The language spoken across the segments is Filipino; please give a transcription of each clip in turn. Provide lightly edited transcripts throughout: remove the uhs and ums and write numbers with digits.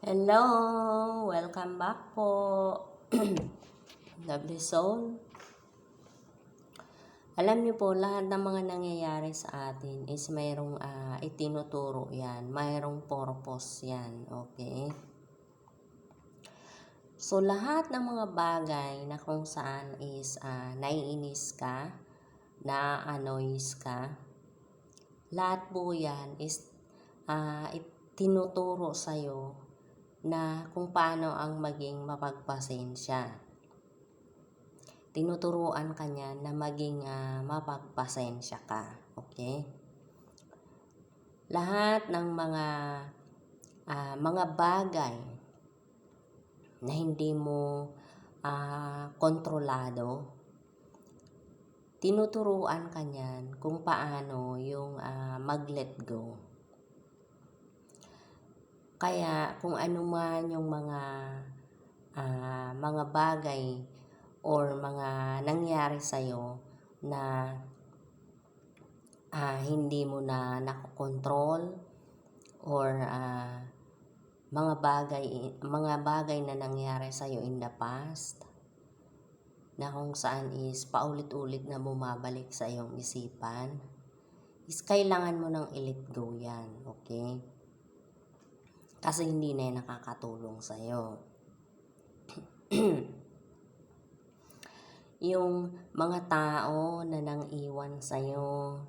Hello! Welcome back po. Lovely soul. Alam niyo po, lahat ng mga nangyayari sa atin is mayroong itinuturo yan. Mayroong purpose yan. Okay? So, lahat ng mga bagay na kung saan is naiinis ka, na-annoys ka, lahat po yan is itinuturo sa'yo na kung paano ang maging mapagpasensya. Tinuturuan ka niya na maging mapagpasensya ka. Okay? Lahat ng mga bagay na hindi mo kontrolado, tinuturuan ka niyan kung paano yung mag-let go. Kaya kung ano man yung mga bagay or mga nangyari sa'yo na hindi mo na nakokontrol or mga bagay na nangyari sa'yo in the past na kung saan is paulit-ulit na bumabalik sa iyong isipan, is kailangan mo nang i-let go yan. Okay? Kasi hindi na yan nakakatulong sa'yo. Yung mga tao na nang iwan sa'yo,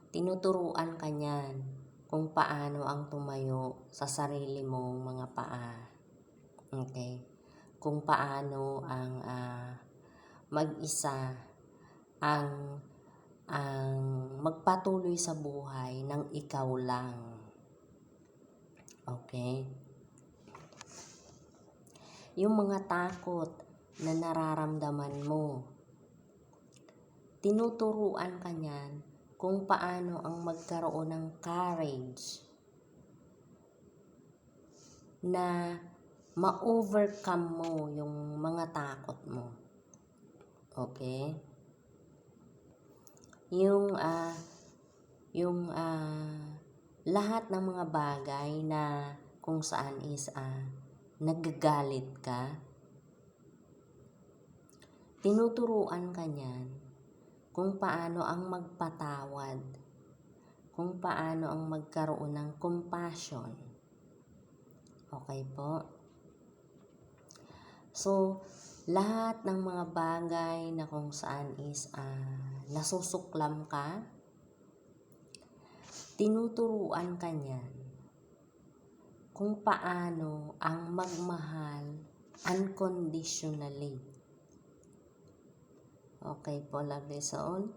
tinuturuan ka niyan kung paano ang tumayo sa sarili mong mga paa. Okay? Kung paano ang mag-isa ang magpatuloy sa buhay ng ikaw lang. Okay? Yung mga takot na nararamdaman mo, tinuturuan ka niyan kung paano ang magkaroon ng courage na ma-overcome mo yung mga takot mo. Okay? Yung lahat ng mga bagay na kung saan is nagagalit ka, tinuturuan ka niyan kung paano ang magpatawad, kung paano ang magkaroon ng compassion. Okay po? So, lahat ng mga bagay na kung saan is nasusuklam ka, tinuturuan ka niyan kung paano ang magmahal unconditionally. Okay po, lovely soul?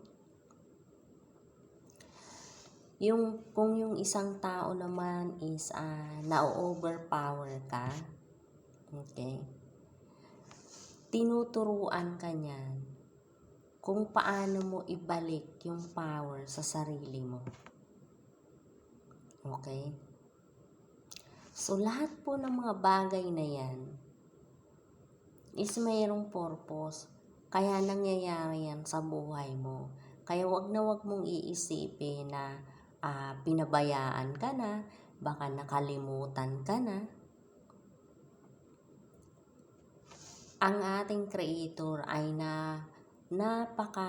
Kung yung isang tao naman is na-overpower ka, okay, tinuturuan ka niyan kung paano mo ibalik yung power sa sarili mo. Okay? So, lahat po ng mga bagay na yan is mayroong purpose. Kaya nangyayari yan sa buhay mo. Kaya wag na wag mong iisipin na pinabayaan ka na, baka nakalimutan ka na. Ang ating Creator ay napaka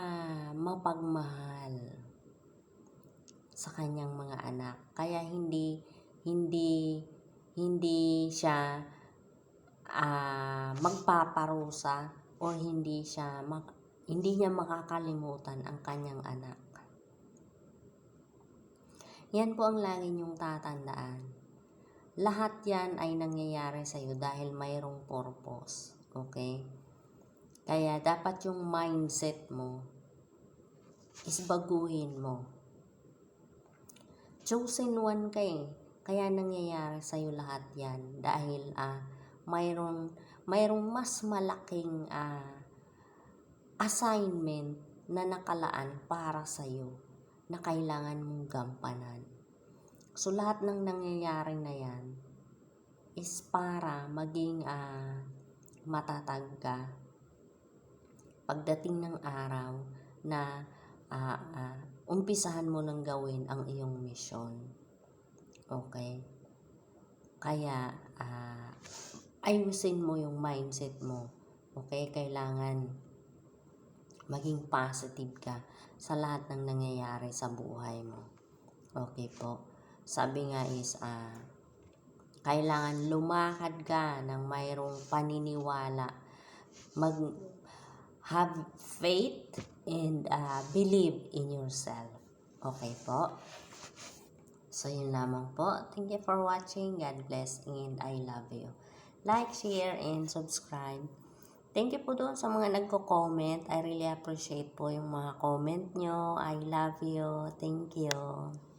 mapagmahal sa kanyang mga anak. Kaya hindi siya magpaparusa o hindi niya makakalimutan ang kanyang anak. Yan po ang lagi niyong tatandaan. Lahat yan ay nangyayari sa iyo dahil mayroong purpose. Okay? Kaya dapat yung mindset mo is baguhin mo. Chosen one ka eh. Kaya nangyayari sa iyo lahat yan dahil mayroong mas malaking assignment na nakalaan para sa iyo na kailangan mong gampanan. So lahat ng nangyayari na yan is para maging matatag ka pagdating ng araw na umpisahan mo nang gawin ang iyong misyon. Okay? Kaya, ayusin mo yung mindset mo. Okay? Kailangan maging positive ka sa lahat ng nangyayari sa buhay mo. Okay po. Sabi nga is, kailangan lumakad ka ng mayroong paniniwala. Have faith and believe in yourself. Okay po? So, yun lamang po. Thank you for watching. God bless and I love you. Like, share, and subscribe. Thank you po doon sa mga nagko-comment. I really appreciate po yung mga comment nyo. I love you. Thank you.